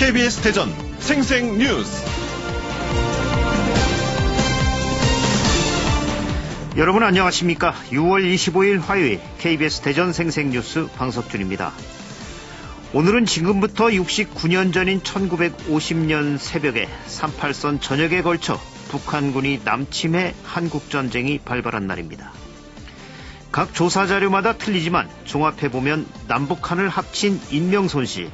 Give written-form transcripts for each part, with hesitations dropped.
KBS 대전 생생뉴스. 여러분 안녕하십니까? 6월 25일 화요일 KBS 대전 생생뉴스 방석준입니다. 오늘은 지금부터 69년 전인 1950년 새벽에 38선 전역에 걸쳐 북한군이 남침해 한국전쟁이 발발한 날입니다. 각 조사 자료마다 틀리지만 종합해보면 남북한을 합친 인명손실,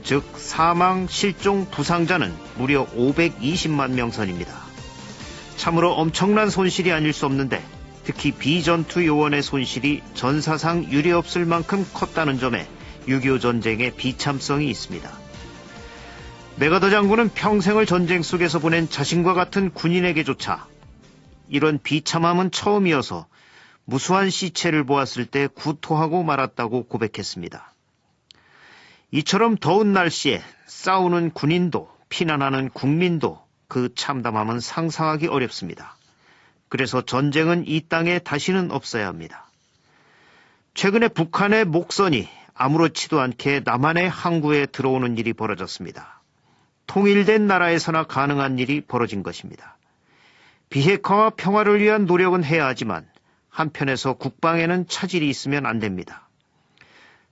즉 사망, 실종, 부상자는 무려 520만 명 선입니다. 참으로 엄청난 손실이 아닐 수 없는데 특히 비전투 요원의 손실이 전사상 유례없을 만큼 컸다는 점에 6.25 전쟁의 비참성이 있습니다. 메가더 장군은 평생을 전쟁 속에서 보낸 자신과 같은 군인에게조차 이런 비참함은 처음이어서 무수한 시체를 보았을 때 구토하고 말았다고 고백했습니다. 이처럼 더운 날씨에 싸우는 군인도 피난하는 국민도 그 참담함은 상상하기 어렵습니다. 그래서 전쟁은 이 땅에 다시는 없어야 합니다. 최근에 북한의 목선이 아무렇지도 않게 남한의 항구에 들어오는 일이 벌어졌습니다. 통일된 나라에서나 가능한 일이 벌어진 것입니다. 비핵화와 평화를 위한 노력은 해야 하지만 한편에서 국방에는 차질이 있으면 안 됩니다.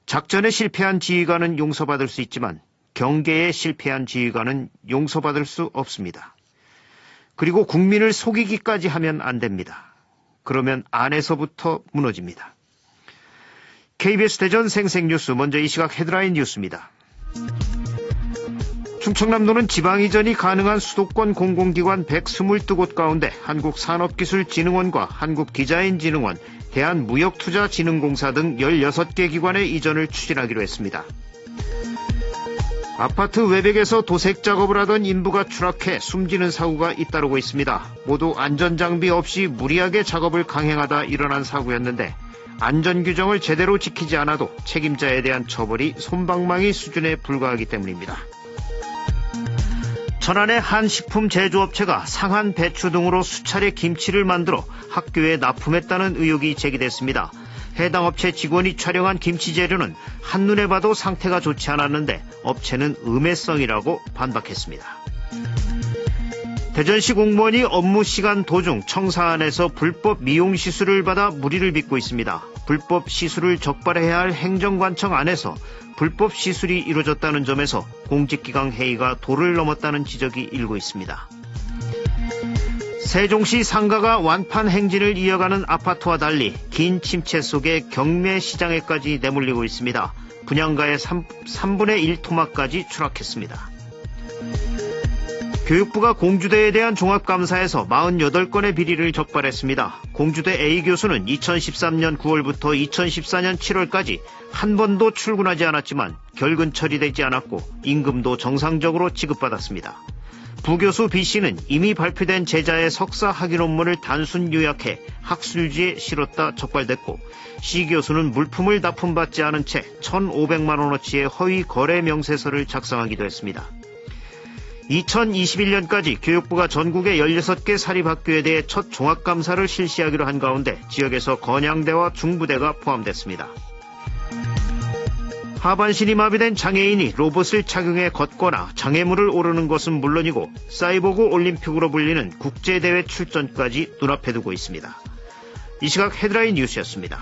작전에 실패한 지휘관은 용서받을 수 있지만 경계에 실패한 지휘관은 용서받을 수 없습니다. 그리고 국민을 속이기까지 하면 안 됩니다. 그러면 안에서부터 무너집니다. KBS 대전 생생뉴스, 먼저 이 시각 헤드라인 뉴스입니다. 충청남도는 지방이전이 가능한 수도권 공공기관 122곳 가운데 한국산업기술진흥원과 한국디자인진흥원, 대한무역투자진흥공사 등 16개 기관의 이전을 추진하기로 했습니다. 아파트 외벽에서 도색 작업을 하던 인부가 추락해 숨지는 사고가 잇따르고 있습니다. 모두 안전장비 없이 무리하게 작업을 강행하다 일어난 사고였는데 안전규정을 제대로 지키지 않아도 책임자에 대한 처벌이 솜방망이 수준에 불과하기 때문입니다. 천안의 한 식품 제조업체가 상한 배추 등으로 수차례 김치를 만들어 학교에 납품했다는 의혹이 제기됐습니다. 해당 업체 직원이 촬영한 김치 재료는 한눈에 봐도 상태가 좋지 않았는데 업체는 음해성이라고 반박했습니다. 대전시 공무원이 업무 시간 도중 청사안에서 불법 미용 시술을 받아 물의를 빚고 있습니다. 불법 시술을 적발해야 할 행정관청 안에서 불법 시술이 이루어졌다는 점에서 공직기강 회의가 도를 넘었다는 지적이 일고 있습니다. 세종시 상가가 완판 행진을 이어가는 아파트와 달리 긴 침체 속에 경매 시장에까지 내몰리고 있습니다. 분양가의 3분의 1 토막까지 추락했습니다. 교육부가 공주대에 대한 종합감사에서 48건의 비리를 적발했습니다. 공주대 A 교수는 2013년 9월부터 2014년 7월까지 한 번도 출근하지 않았지만 결근 처리되지 않았고 임금도 정상적으로 지급받았습니다. 부교수 B씨는 이미 발표된 제자의 석사 학위 논문을 단순 요약해 학술지에 실었다 적발됐고 C교수는 물품을 납품받지 않은 채 1,500만 원어치의 허위 거래 명세서를 작성하기도 했습니다. 2021년까지 교육부가 전국의 16개 사립학교에 대해 첫 종합감사를 실시하기로 한 가운데 지역에서 건양대와 중부대가 포함됐습니다. 하반신이 마비된 장애인이 로봇을 착용해 걷거나 장애물을 오르는 것은 물론이고 사이보그 올림픽으로 불리는 국제대회 출전까지 눈앞에 두고 있습니다. 이 시각 헤드라인 뉴스였습니다.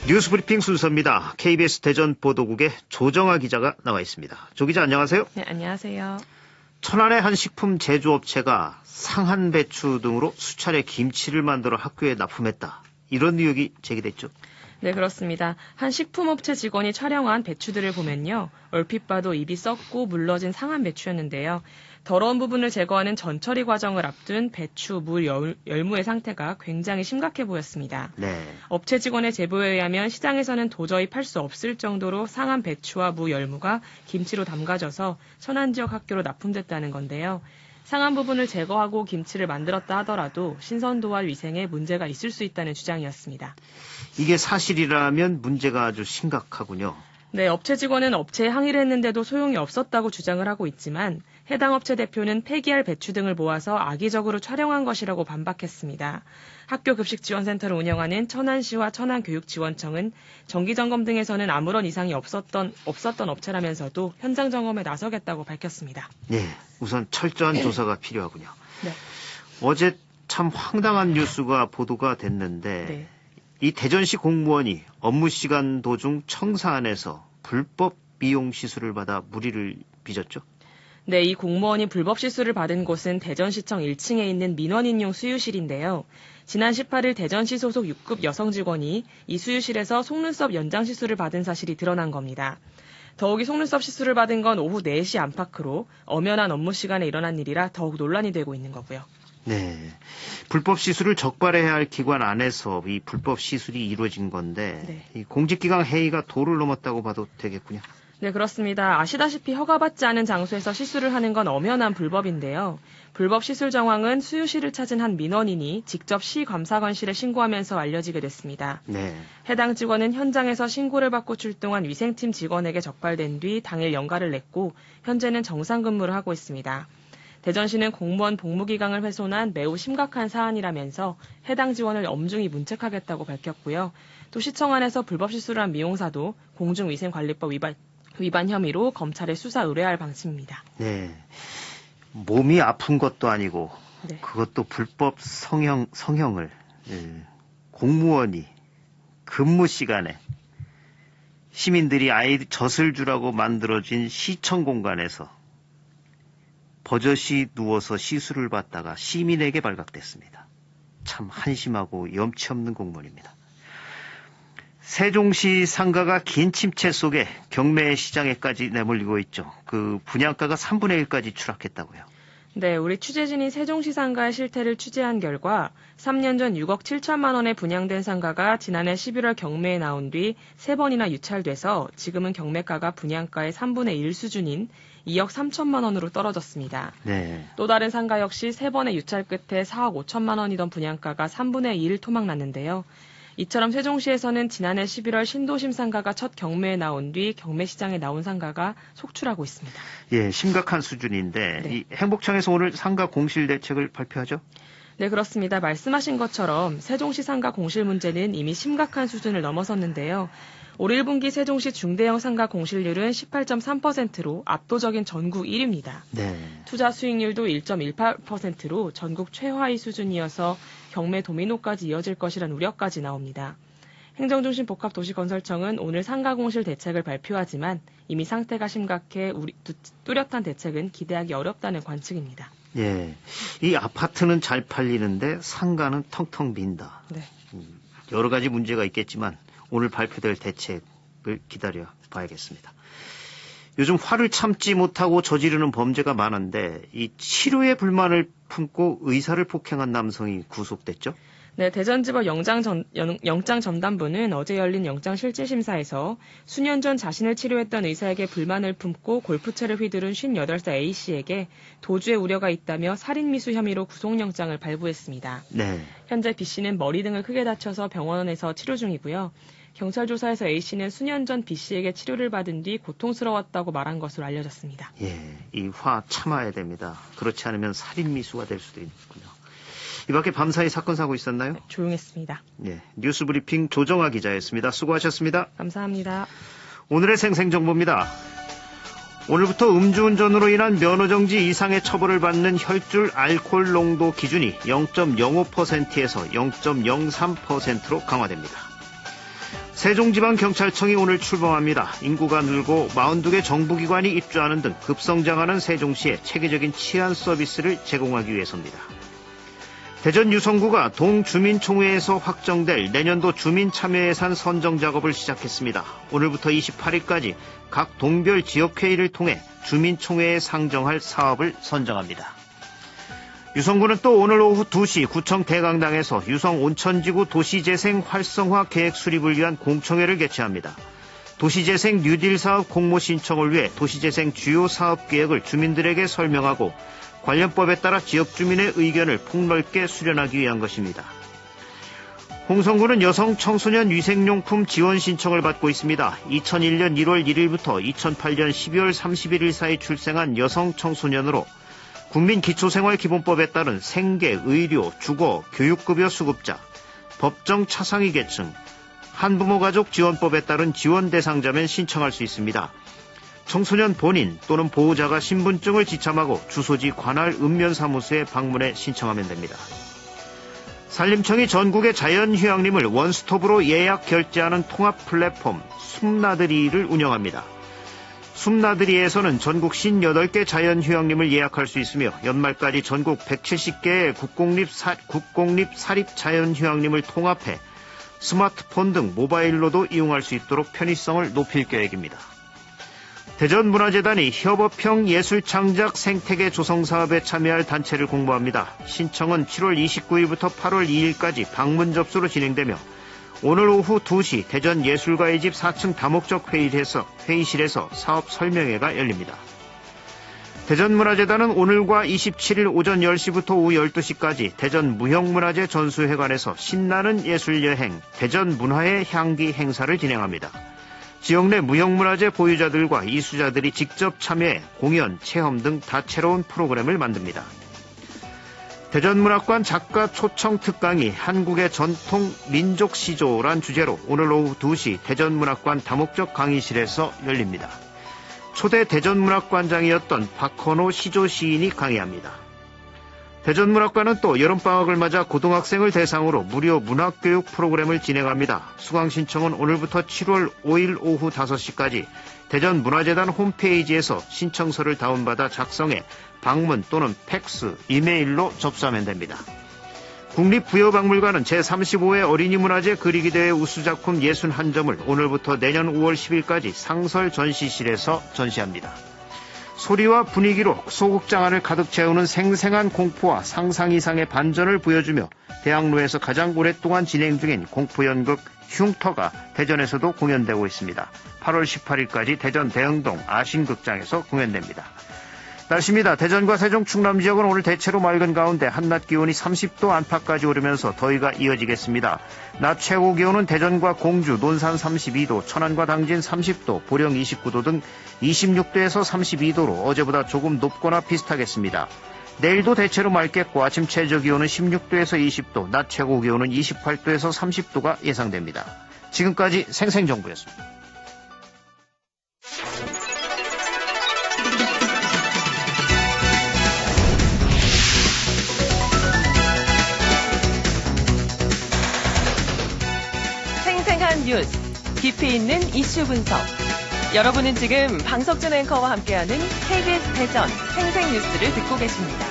뉴스브리핑 순서입니다. KBS 대전 보도국의 조정아 기자가 나와 있습니다. 조 기자 안녕하세요. 네, 안녕하세요. 천안의 한 식품 제조업체가 상한 배추 등으로 수차례 김치를 만들어 학교에 납품했다. 이런 의혹이 제기됐죠. 네, 그렇습니다. 한 식품업체 직원이 촬영한 배추들을 보면요. 얼핏 봐도 입이 썩고 물러진 상한 배추였는데요. 더러운 부분을 제거하는 전처리 과정을 앞둔 배추, 물, 열무의 상태가 굉장히 심각해 보였습니다. 네. 업체 직원의 제보에 의하면 시장에서는 도저히 팔 수 없을 정도로 상한 배추와 무, 열무가 김치로 담가져서 천안 지역 학교로 납품됐다는 건데요. 상한 부분을 제거하고 김치를 만들었다 하더라도 신선도와 위생에 문제가 있을 수 있다는 주장이었습니다. 이게 사실이라면 문제가 아주 심각하군요. 네, 업체 직원은 업체에 항의를 했는데도 소용이 없었다고 주장을 하고 있지만 해당 업체 대표는 폐기할 배추 등을 모아서 악의적으로 촬영한 것이라고 반박했습니다. 학교급식지원센터를 운영하는 천안시와 천안교육지원청은 정기점검 등에서는 아무런 이상이 없었던 업체라면서도 현장 점검에 나서겠다고 밝혔습니다. 네, 우선 철저한 조사가 필요하군요. 네. 어제 참 황당한 뉴스가 보도가 됐는데 네. 이 대전시 공무원이 업무 시간 도중 청사 안에서 불법 미용 시술을 받아 무리를 빚었죠? 네, 이 공무원이 불법 시술을 받은 곳은 대전시청 1층에 있는 민원인용 수유실인데요. 지난 18일 대전시 소속 6급 여성 직원이 이 수유실에서 속눈썹 연장 시술을 받은 사실이 드러난 겁니다. 더욱이 속눈썹 시술을 받은 건 오후 4시 안팎으로 엄연한 업무 시간에 일어난 일이라 더욱 논란이 되고 있는 거고요. 네. 불법 시술을 적발해야 할 기관 안에서 이 불법 시술이 이루어진 건데 네. 이 공직기강 회의가 도를 넘었다고 봐도 되겠군요. 네, 그렇습니다. 아시다시피 허가받지 않은 장소에서 시술을 하는 건 엄연한 불법인데요. 불법 시술 정황은 수유실을 찾은 한 민원인이 직접 시감사관실에 신고하면서 알려지게 됐습니다. 네. 해당 직원은 현장에서 신고를 받고 출동한 위생팀 직원에게 적발된 뒤 당일 연가를 냈고 현재는 정상 근무를 하고 있습니다. 대전시는 공무원 복무기강을 훼손한 매우 심각한 사안이라면서 해당 지원을 엄중히 문책하겠다고 밝혔고요. 또 시청 안에서 불법 시술을 한 미용사도 공중위생관리법 위반 혐의로 검찰에 수사 의뢰할 방침입니다. 네. 몸이 아픈 것도 아니고 네. 그것도 불법 성형을 공무원이 근무 시간에 시민들이 아이들 젖을 주라고 만들어진 시청 공간에서 버젓이 누워서 시술을 받다가 시민에게 발각됐습니다. 참 한심하고 염치 없는 공무원입니다. 세종시 상가가 긴 침체 속에 경매 시장에까지 내몰리고 있죠. 그 분양가가 3분의 1까지 추락했다고요. 네, 우리 취재진이 세종시 상가의 실태를 취재한 결과 3년 전 6억 7천만 원에 분양된 상가가 지난해 11월 경매에 나온 뒤 3번이나 유찰돼서 지금은 경매가가 분양가의 3분의 1 수준인 2억 3천만 원으로 떨어졌습니다. 네. 또 다른 상가 역시 3번의 유찰 끝에 4억 5천만 원이던 분양가가 3분의 2를 토막났는데요. 이처럼 세종시에서는 지난해 11월 신도심 상가가 첫 경매에 나온 뒤 경매 시장에 나온 상가가 속출하고 있습니다. 예, 심각한 수준인데 네. 이 행복청에서 오늘 상가 공실 대책을 발표하죠? 네, 그렇습니다. 말씀하신 것처럼 세종시 상가 공실 문제는 이미 심각한 수준을 넘어섰는데요. 올 1분기 세종시 중대형 상가 공실률은 18.3%로 압도적인 전국 1위입니다. 네. 투자 수익률도 1.18%로 전국 최하위 수준이어서 경매 도미노까지 이어질 것이란 우려까지 나옵니다. 행정중심 복합도시건설청은 오늘 상가 공실 대책을 발표하지만 이미 상태가 심각해 뚜렷한 대책은 기대하기 어렵다는 관측입니다. 예, 이 아파트는 잘 팔리는데 상가는 텅텅 빈다. 네. 여러 가지 문제가 있겠지만 오늘 발표될 대책을 기다려 봐야겠습니다. 요즘 화를 참지 못하고 저지르는 범죄가 많은데 이 치료에 불만을 품고 의사를 폭행한 남성이 구속됐죠? 네, 대전지법 영장전담부는 어제 열린 영장실질심사에서 수년 전 자신을 치료했던 의사에게 불만을 품고 골프채를 휘두른 58살 A씨에게 도주의 우려가 있다며 살인미수 혐의로 구속영장을 발부했습니다. 네. 현재 B씨는 머리 등을 크게 다쳐서 병원에서 치료 중이고요. 경찰 조사에서 A씨는 수년 전 B씨에게 치료를 받은 뒤 고통스러웠다고 말한 것으로 알려졌습니다. 예, 이 화 참아야 됩니다. 그렇지 않으면 살인미수가 될 수도 있군요. 이 밖에 밤사이 사건 사고 있었나요? 네, 조용했습니다. 예, 뉴스브리핑 조정아 기자였습니다. 수고하셨습니다. 감사합니다. 오늘의 생생정보입니다. 오늘부터 음주운전으로 인한 면허정지 이상의 처벌을 받는 혈중 알코올 농도 기준이 0.05%에서 0.03%로 강화됩니다. 세종지방경찰청이 오늘 출범합니다. 인구가 늘고 42개 정부기관이 입주하는 등 급성장하는 세종시에 체계적인 치안 서비스를 제공하기 위해서입니다. 대전 유성구가 동주민총회에서 확정될 내년도 주민참여예산 선정 작업을 시작했습니다. 오늘부터 28일까지 각 동별 지역회의를 통해 주민총회에 상정할 사업을 선정합니다. 유성구는 또 오늘 오후 2시 구청 대강당에서 유성 온천지구 도시재생 활성화 계획 수립을 위한 공청회를 개최합니다. 도시재생 뉴딜 사업 공모 신청을 위해 도시재생 주요 사업 계획을 주민들에게 설명하고 관련법에 따라 지역 주민의 의견을 폭넓게 수렴하기 위한 것입니다. 홍성구는 여성 청소년 위생용품 지원 신청을 받고 있습니다. 2001년 1월 1일부터 2008년 12월 31일 사이 출생한 여성 청소년으로 국민기초생활기본법에 따른 생계, 의료, 주거, 교육급여 수급자, 법정 차상위 계층, 한부모가족 지원법에 따른 지원 대상자면 신청할 수 있습니다. 청소년 본인 또는 보호자가 신분증을 지참하고 주소지 관할 읍면사무소에 방문해 신청하면 됩니다. 산림청이 전국의 자연휴양림을 원스톱으로 예약 결제하는 통합 플랫폼 숲나들이를 운영합니다. 숲나들이에서는 전국 58개 자연휴양림을 예약할 수 있으며 연말까지 전국 170개의 국공립 사립 자연휴양림을 통합해 스마트폰 등 모바일로도 이용할 수 있도록 편의성을 높일 계획입니다. 대전문화재단이 협업형 예술창작 생태계 조성사업에 참여할 단체를 공모합니다. 신청은 7월 29일부터 8월 2일까지 방문 접수로 진행되며 오늘 오후 2시 대전 예술가의 집 4층 다목적 회의실에서 사업 설명회가 열립니다. 대전문화재단은 오늘과 27일 오전 10시부터 오후 12시까지 대전 무형문화재 전수회관에서 신나는 예술여행 대전 문화의 향기 행사를 진행합니다. 지역 내 무형문화재 보유자들과 이수자들이 직접 참여해 공연, 체험 등 다채로운 프로그램을 만듭니다. 대전문학관 작가 초청 특강이 한국의 전통 민족시조란 주제로 오늘 오후 2시 대전문학관 다목적 강의실에서 열립니다. 초대 대전문학관장이었던 박헌호 시조 시인이 강의합니다. 대전문학관은 또 여름방학을 맞아 고등학생을 대상으로 무료 문학교육 프로그램을 진행합니다. 수강 신청은 오늘부터 7월 5일 오후 5시까지 대전문화재단 홈페이지에서 신청서를 다운받아 작성해 방문 또는 팩스, 이메일로 접수하면 됩니다. 국립부여박물관은 제35회 어린이문화재 그리기대회 우수작품 61점을 오늘부터 내년 5월 10일까지 상설 전시실에서 전시합니다. 소리와 분위기로 소극장 안을 가득 채우는 생생한 공포와 상상 이상의 반전을 보여주며 대학로에서 가장 오랫동안 진행 중인 공포연극 흉터가 대전에서도 공연되고 있습니다. 8월 18일까지 대전 대흥동 아신극장에서 공연됩니다. 날씨입니다. 대전과 세종, 충남 지역은 오늘 대체로 맑은 가운데 한낮 기온이 30도 안팎까지 오르면서 더위가 이어지겠습니다. 낮 최고 기온은 대전과 공주, 논산 32도, 천안과 당진 30도, 보령 29도 등 26도에서 32도로 어제보다 조금 높거나 비슷하겠습니다. 내일도 대체로 맑겠고 아침 최저 기온은 16도에서 20도, 낮 최고 기온은 28도에서 30도가 예상됩니다. 지금까지 생생정보였습니다. 뉴스, 깊이 있는 이슈 분석. 여러분은 지금 방석준 앵커와 함께하는 KBS 대전 생생뉴스를 듣고 계십니다.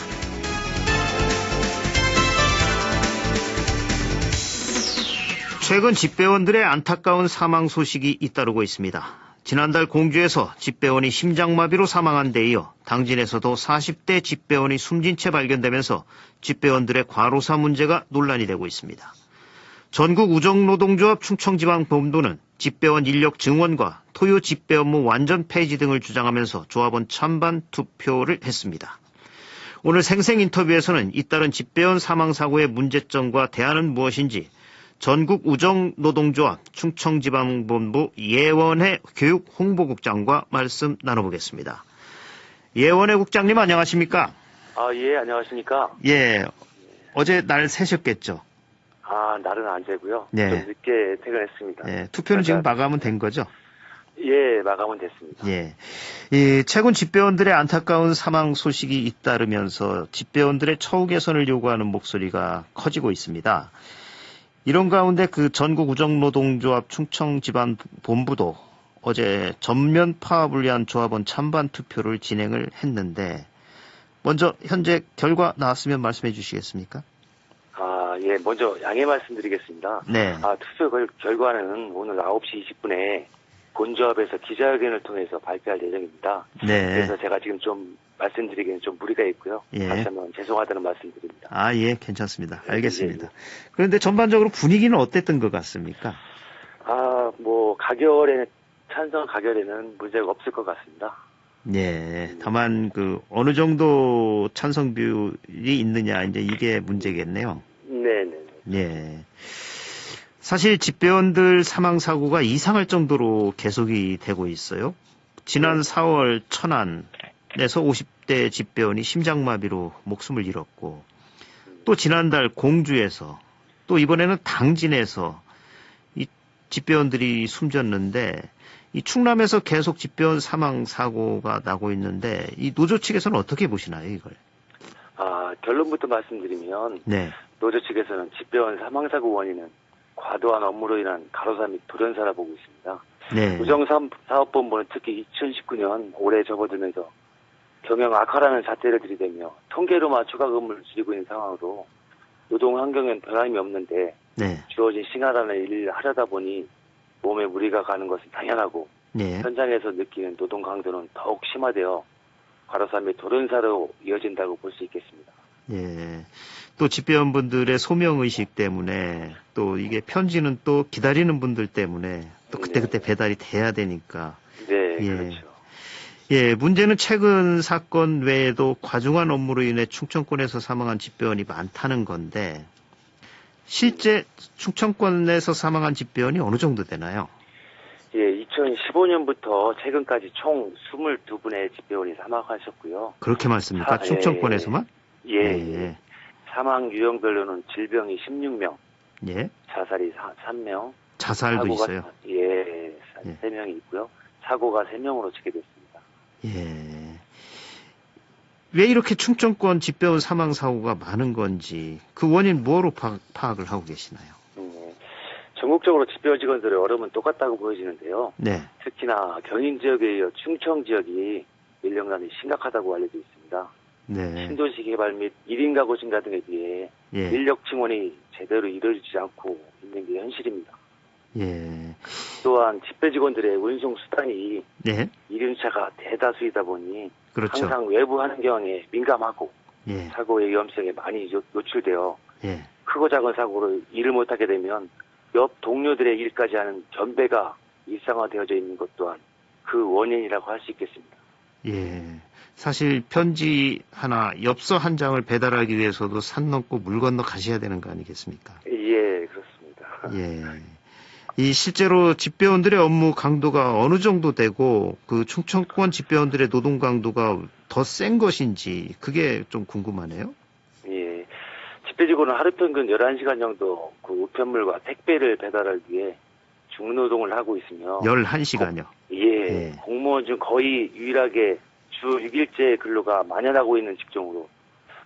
최근 집배원들의 안타까운 사망 소식이 잇따르고 있습니다. 지난달 공주에서 집배원이 심장마비로 사망한 데 이어 당진에서도 40대 집배원이 숨진 채 발견되면서 집배원들의 과로사 문제가 논란이 되고 있습니다. 전국우정노동조합 충청지방본부는 집배원 인력 증원과 토요 집배 업무 완전 폐지 등을 주장하면서 조합원 찬반 투표를 했습니다. 오늘 생생 인터뷰에서는 잇따른 집배원 사망사고의 문제점과 대안은 무엇인지 전국우정노동조합 충청지방본부 예원회 교육홍보국장과 말씀 나눠보겠습니다. 예원회 국장님 안녕하십니까? 예, 안녕하십니까? 예, 어제 날 새셨겠죠? 날은 안 재고요. 네. 좀 늦게 퇴근했습니다. 예, 투표는 지금 마감은 된 거죠? 예, 마감은 됐습니다. 예. 최근 집배원들의 안타까운 사망 소식이 잇따르면서 집배원들의 처우 개선을 요구하는 목소리가 커지고 있습니다. 이런 가운데 그 전국우정노동조합 충청지방본부도 어제 전면 파업을 위한 조합원 찬반 투표를 진행을 했는데 먼저 현재 결과 나왔으면 말씀해 주시겠습니까? 예, 먼저 양해 말씀드리겠습니다. 네. 투표 결과는 오늘 9시 20분에 본조합에서 기자회견을 통해서 발표할 예정입니다. 네. 그래서 제가 지금 좀 말씀드리기에는 좀 무리가 있고요. 예. 다시 한번 죄송하다는 말씀드립니다. 예, 괜찮습니다. 알겠습니다. 예. 그런데 전반적으로 분위기는 어땠던 것 같습니까? 찬성 가결에는 문제가 없을 것 같습니다. 네. 다만 어느 정도 찬성 비율이 있느냐 이제 이게 문제겠네요. 네네. 네. 사실 집배원들 사망 사고가 이상할 정도로 계속이 되고 있어요. 지난 4월 천안에서 50대 집배원이 심장마비로 목숨을 잃었고, 또 지난달 공주에서, 또 이번에는 당진에서 이 집배원들이 숨졌는데, 이 충남에서 계속 집배원 사망 사고가 나고 있는데, 이 노조 측에서는 어떻게 보시나요, 이걸? 결론부터 말씀드리면, 네. 노조 측에서는 집배원 사망 사고 원인은 과도한 업무로 인한 가로사 및 돌연사라 보고 있습니다. 네. 우정사업본부는 특히 2019년 올해 접어들면서 경영 악화라는 잣대를 들이대며 통계로만 추가 근무를 줄이고 있는 상황으로 노동 환경엔 변함이 없는데 네. 주어진 시간안에 일을 하려다 보니 몸에 무리가 가는 것은 당연하고 네. 현장에서 느끼는 노동 강도는 더욱 심화되어 과로사 및 돌연사로 이어진다고 볼 수 있겠습니다. 예. 또 집배원분들의 소명의식 때문에 또 이게 편지는 또 기다리는 분들 때문에 또 그때그때 배달이 돼야 되니까. 네, 예. 그렇죠. 예, 문제는 최근 사건 외에도 과중한 업무로 인해 충청권에서 사망한 집배원이 많다는 건데 실제 충청권에서 사망한 집배원이 어느 정도 되나요? 예, 2015년부터 최근까지 총 22분의 집배원이 사망하셨고요. 그렇게 많습니까? 충청권에서만? 예. 예. 사망 유형별로는 질병이 16명, 예. 자살이 3명, 자살도 있어요. 예, 3명이 있고요. 사고가 3명으로 집계됐습니다. 예. 왜 이렇게 충청권 집배원 사망 사고가 많은 건지 그 원인 뭐로 파악을 하고 계시나요? 전국적으로 집배원 직원들의 어려움은 똑같다고 보여지는데요. 네. 특히나 경인 지역에 이어 충청 지역이 인력난이 심각하다고 알려져 있습니다. 네. 신도시 개발 및 1인 가구 증가 등에 비해 예. 인력 증원이 제대로 이루어지지 않고 있는 게 현실입니다. 예. 또한 집배 직원들의 운송 수단이 네. 이륜차가 대다수이다 보니 그렇죠. 항상 외부 환경에 민감하고 예. 사고의 위험성에 많이 노출되어 예. 크고 작은 사고를 일을 못하게 되면 옆 동료들의 일까지 하는 전배가 일상화되어져 있는 것 또한 그 원인이라고 할 수 있겠습니다. 예. 사실 편지 하나, 엽서 한 장을 배달하기 위해서도 산 넘고 물 건너 가셔야 되는 거 아니겠습니까? 예, 그렇습니다. 예. 이 실제로 집배원들의 업무 강도가 어느 정도 되고 그 충청권 집배원들의 노동 강도가 더 센 것인지 그게 좀 궁금하네요. 예. 집배 직원은 하루 평균 11시간 정도 그 우편물과 택배를 배달하기 위해 중노동을 하고 있으며 11시간요. 예. 공무원 중 거의 유일하게 주 6일제 근로가 만연하고 있는 직종으로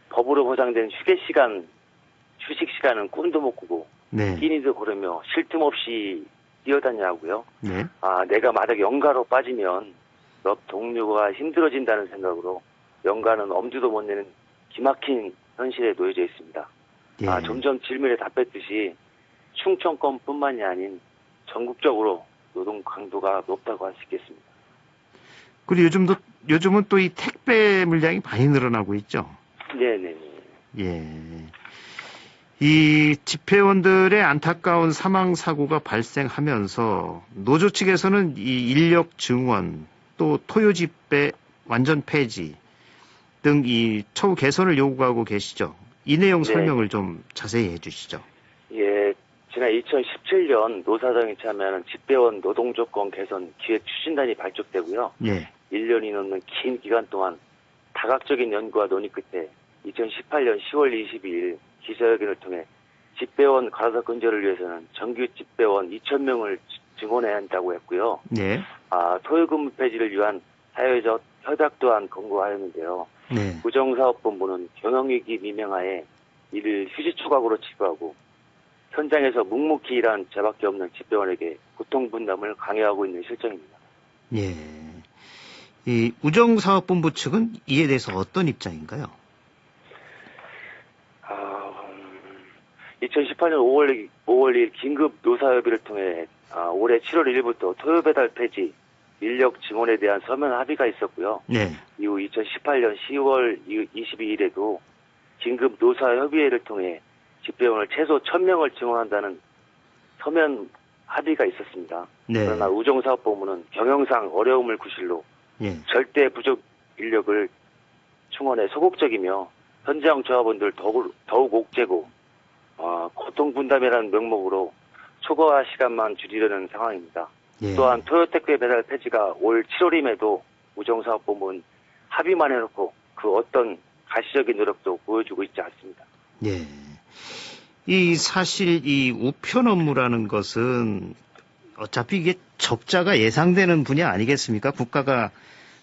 법으로 보장된 휴식 시간은 꿈도 못 꾸고 네. 끼니도 고르며 쉴 틈 없이 뛰어다녀야 하고요. 네. 내가 만약 연가로 빠지면 옆 동료가 힘들어진다는 생각으로 연가는 엄두도 못 내는 기막힌 현실에 놓여져 있습니다. 예. 점점 질문에 답했듯이 충청권뿐만이 아닌 전국적으로 노동 강도가 높다고 할 수 있겠습니다. 그리고 요즘은 또 이 택배 물량이 많이 늘어나고 있죠. 네네. 예. 이 집회원들의 안타까운 사망 사고가 발생하면서 노조 측에서는 이 인력 증원 또 토요 집배 완전 폐지 등 이 처우 개선을 요구하고 계시죠. 이 내용 설명을 좀 자세히 해주시죠. 예, 지난 2017년 노사정에 참여하는 집배원 노동조건 개선 기획 추진단이 발족되고요. 예. 1년이 넘는 긴 기간 동안 다각적인 연구와 논의 끝에 2018년 10월 22일 기자회견을 통해 집배원 가로사 근절을 위해서는 정규 집배원 2,000명을 증원해야 한다고 했고요. 네. 토요근무 폐지를 위한 사회적 협약 또한 권고하였는데요. 네. 우정사업본부는 경영위기 미명하에 이를 휴지 조각으로 치부하고 현장에서 묵묵히 일한 저밖에 없는 집배원에게 고통 분담을 강요하고 있는 실정입니다. 예. 이 우정사업본부 측은 이에 대해서 어떤 입장인가요? 2018년 5월 2일 긴급 노사협의를 통해 올해 7월 1일부터 토요 배달 폐지, 인력 증원에 대한 서면 합의가 있었고요. 네. 이후 2018년 10월 22일에도 긴급 노사협의회를 통해 집배원을 최소 1,000명을 증원한다는 서면 합의가 있었습니다. 네. 그러나 우정사업본부는 경영상 어려움을 구실로 절대 부족 인력을 충원해 소극적이며 현장 조합원들 더욱 옥죄고 고통 분담이라는 명목으로 초과 시간만 줄이려는 상황입니다. 예. 또한 토요택배 배달 폐지가 올 7월임에도 우정사업본부는 합의만 해놓고 그 어떤 가시적인 노력도 보여주고 있지 않습니다. 예. 사실 이 우편 업무라는 것은 어차피 이게 적자가 예상되는 분야 아니겠습니까? 국가가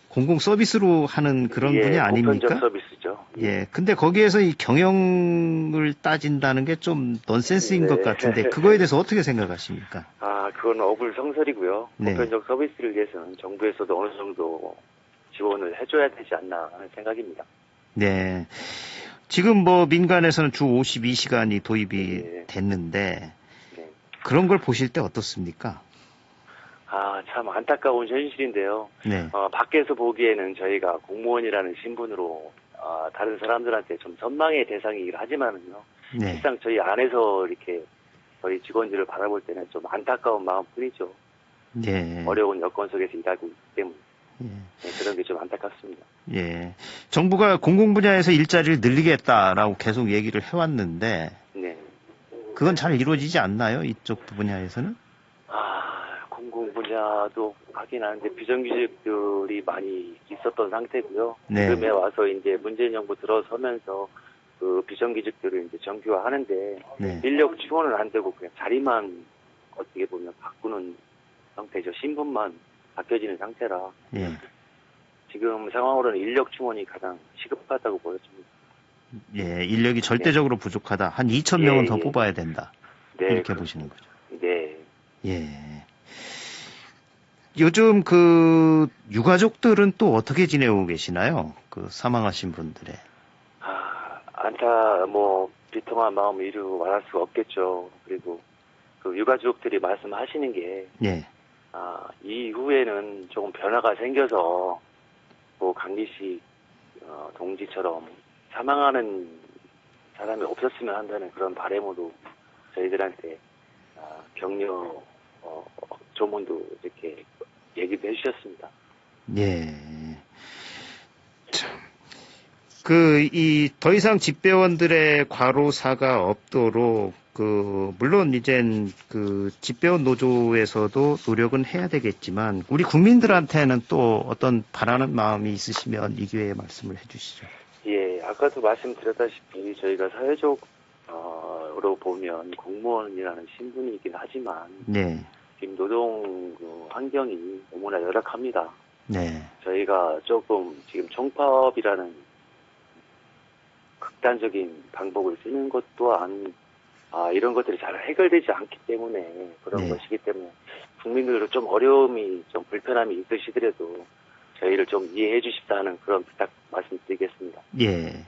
공공 서비스로 하는 그런 분야 아닙니까? 보편적 서비스죠. 예. 근데 거기에서 이 경영을 따진다는 게 좀 넌센스인 것 같은데 그거에 대해서 어떻게 생각하십니까? 그건 어불성설이고요. 네. 보편적 서비스를 위해서는 정부에서도 어느 정도 지원을 해줘야 되지 않나 하는 생각입니다. 네. 지금 뭐 민간에서는 주 52시간이 도입이 네. 됐는데 네. 그런 걸 보실 때 어떻습니까? 참 안타까운 현실인데요. 네. 밖에서 보기에는 저희가 공무원이라는 신분으로 다른 사람들한테 좀 선망의 대상이긴 하지만은요. 네. 실상 저희 안에서 이렇게 저희 직원들을 바라볼 때는 좀 안타까운 마음뿐이죠. 예. 어려운 여건 속에서 일하고 있기 때문에 예. 네, 그런 게 좀 안타깝습니다. 예. 정부가 공공 분야에서 일자리를 늘리겠다라고 계속 얘기를 해왔는데 네. 그건 잘 이루어지지 않나요? 이쪽 분야에서는? 공공 분야도 하긴 하는데 비정규직들이 많이 있었던 상태고요. 네. 지금에 와서 이제 문재인 정부 들어서면서 그 비정규직들을 이제 정규화하는데 네. 인력 지원은 안 되고 그냥 자리만 어떻게 보면 바꾸는 상태죠. 신분만 바뀌어지는 상태라 예. 지금 상황으로는 인력 충원이 가장 시급하다고 보여집니다. 예. 인력이 절대적으로 부족하다. 한 2,000명은 예, 더 예. 뽑아야 된다. 네, 이렇게 그렇습니다. 보시는 거죠. 네. 예. 요즘 그 유가족들은 또 어떻게 지내고 계시나요? 그 사망하신 분들의. 비통한 마음을 이루 말할 수가 없겠죠. 그리고 그 유가족들이 말씀하시는 게, 예. 이후에는 조금 변화가 생겨서, 강기식, 동지처럼 사망하는 사람이 없었으면 한다는 그런 바람으로 저희들한테, 격려, 조문도 이렇게 얘기도 해주셨습니다. 예. 참. 더 이상 집배원들의 과로사가 없도록, 물론 이젠 집배원 노조에서도 노력은 해야 되겠지만, 우리 국민들한테는 또 어떤 바라는 마음이 있으시면 이 기회에 말씀을 해 주시죠. 예, 아까도 말씀드렸다시피 저희가 사회적으로 보면 공무원이라는 신분이긴 하지만, 네. 지금 노동 환경이 너무나 열악합니다. 네. 저희가 조금 지금 총파업이라는 극단적인 방법을 쓰는 것 또한 이런 것들이 잘 해결되지 않기 때문에 그런 네. 것이기 때문에 국민들도 좀 어려움이 좀 불편함이 있으시더라도 저희를 좀 이해해 주십사는 그런 부탁 말씀드리겠습니다. 예.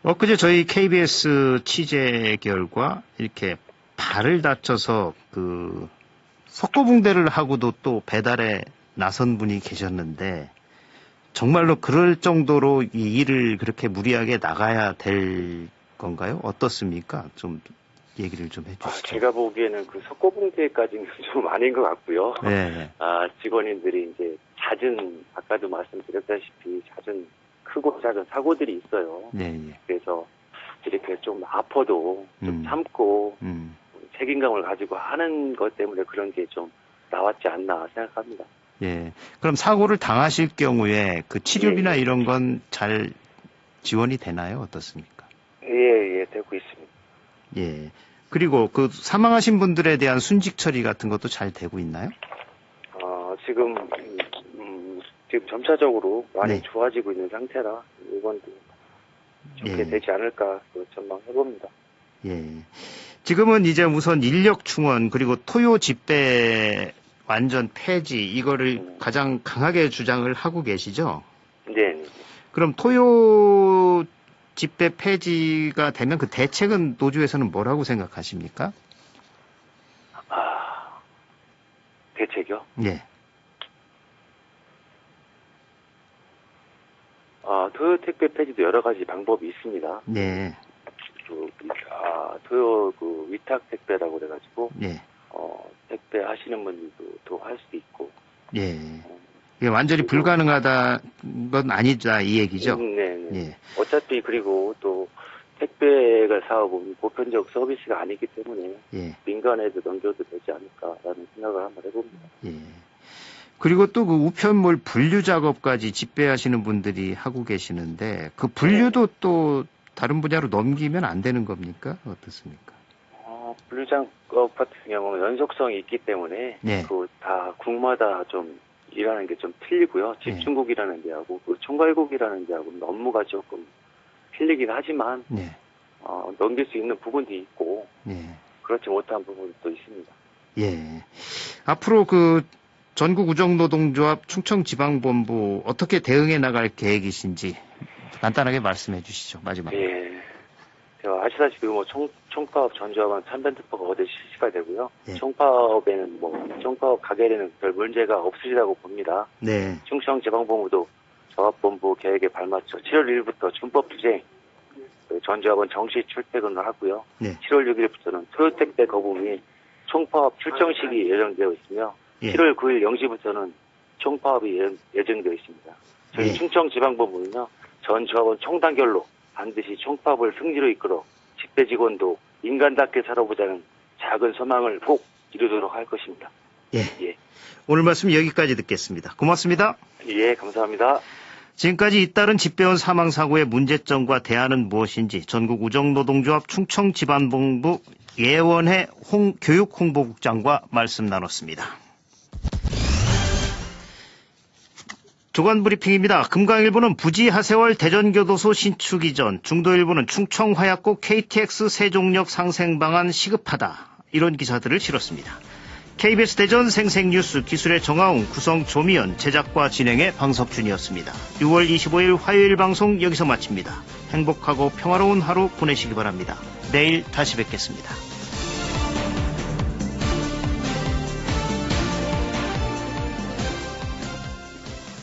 엊그제 저희 KBS 취재 결과 이렇게 발을 다쳐서 석고붕대를 하고도 또 배달에 나선 분이 계셨는데 정말로 그럴 정도로 이 일을 그렇게 무리하게 나가야 될 건가요? 어떻습니까? 좀 얘기를 좀 해주시죠. 제가 보기에는 그 석고붕대까지는 좀 아닌 것 같고요. 네. 직원인들이 이제 아까도 말씀드렸다시피 크고 작은 사고들이 있어요. 네. 예. 그래서 이렇게 좀 아파도 좀 참고 책임감을 가지고 하는 것 때문에 그런 게 좀 나왔지 않나 생각합니다. 예. 그럼 사고를 당하실 경우에 그 치료비나 예. 이런 건 잘 지원이 되나요? 어떻습니까? 예, 되고 있습니다. 예. 그리고 사망하신 분들에 대한 순직 처리 같은 것도 잘 되고 있나요? 지금 점차적으로 많이 네. 좋아지고 있는 상태라 이번도 좋게 예. 되지 않을까 전망해봅니다. 예. 지금은 이제 우선 인력 충원 그리고 토요 집배 완전 폐지 이거를 가장 강하게 주장을 하고 계시죠? 네. 그럼 토요 집배 폐지가 되면 그 대책은 노조에서는 뭐라고 생각하십니까? 대책이요? 예. 토요 택배 폐지도 여러 가지 방법이 있습니다. 네. 토요 위탁 택배라고 그래가지고 예. 택배 하시는 분들도 할 수도 있고. 예. 이게 완전히 불가능하다 건 아니다 이 얘기죠? 네. 예. 어차피 그리고 또 택배가 사업은 보편적 서비스가 아니기 때문에 예. 민간에도 넘겨도 되지 않을까라는 생각을 한번 해봅니다. 예. 그리고 또 그 우편물 분류 작업까지 집배하시는 분들이 하고 계시는데 그 분류도 또 다른 분야로 넘기면 안 되는 겁니까? 어떻습니까? 분류 작업 같은 경우는 연속성이 있기 때문에 네. 그 다 국마다 좀 일하는 게 좀 틀리고요. 집중국이라는 데하고 그 총괄국이라는 데하고는 업무가 조금 틀리긴 하지만 네. 넘길 수 있는 부분도 있고 예. 그렇지 못한 부분도 있습니다. 예. 앞으로 그 전국우정노동조합 충청지방본부 어떻게 대응해 나갈 계획이신지 간단하게 말씀해 주시죠. 마지막으로. 예. 제가 아시다시피 뭐 총파업 전조합은 참변특보가 어제 실시가 되고요. 예. 총파업에는 총파업 가결에는 별 문제가 없으시다고 봅니다. 네. 충청지방본부도 조합본부 계획에 발맞춰 7월 1일부터 준법투쟁, 전조합은 정시 출퇴근을 하고요. 네. 7월 6일부터는 토요택배 거부 및 총파업 출정식이 예정되어 있으며 예. 7월 9일 0시부터는 총파업이 예정되어 있습니다. 저희 예. 충청지방본부는요. 전 조합원 총단결로 반드시 총파업을 승리로 이끌어 집배 직원도 인간답게 살아보자는 작은 소망을 꼭 이루도록 할 것입니다. 예. 예. 오늘 말씀 여기까지 듣겠습니다. 고맙습니다. 예, 감사합니다. 지금까지 잇따른 집배원 사망사고의 문제점과 대안은 무엇인지 전국우정노동조합 충청지방본부 예원회 교육홍보국장과 말씀 나눴습니다. 조간브리핑입니다. 금강일보는 부지 하세월 대전교도소 신축 이전, 중도일보는 충청화약고 KTX 세종역 상생 방안 시급하다. 이런 기사들을 실었습니다. KBS 대전 생생뉴스 기술의 정아웅, 구성 조미연, 제작과 진행의 방석준이었습니다. 6월 25일 화요일 방송 여기서 마칩니다. 행복하고 평화로운 하루 보내시기 바랍니다. 내일 다시 뵙겠습니다.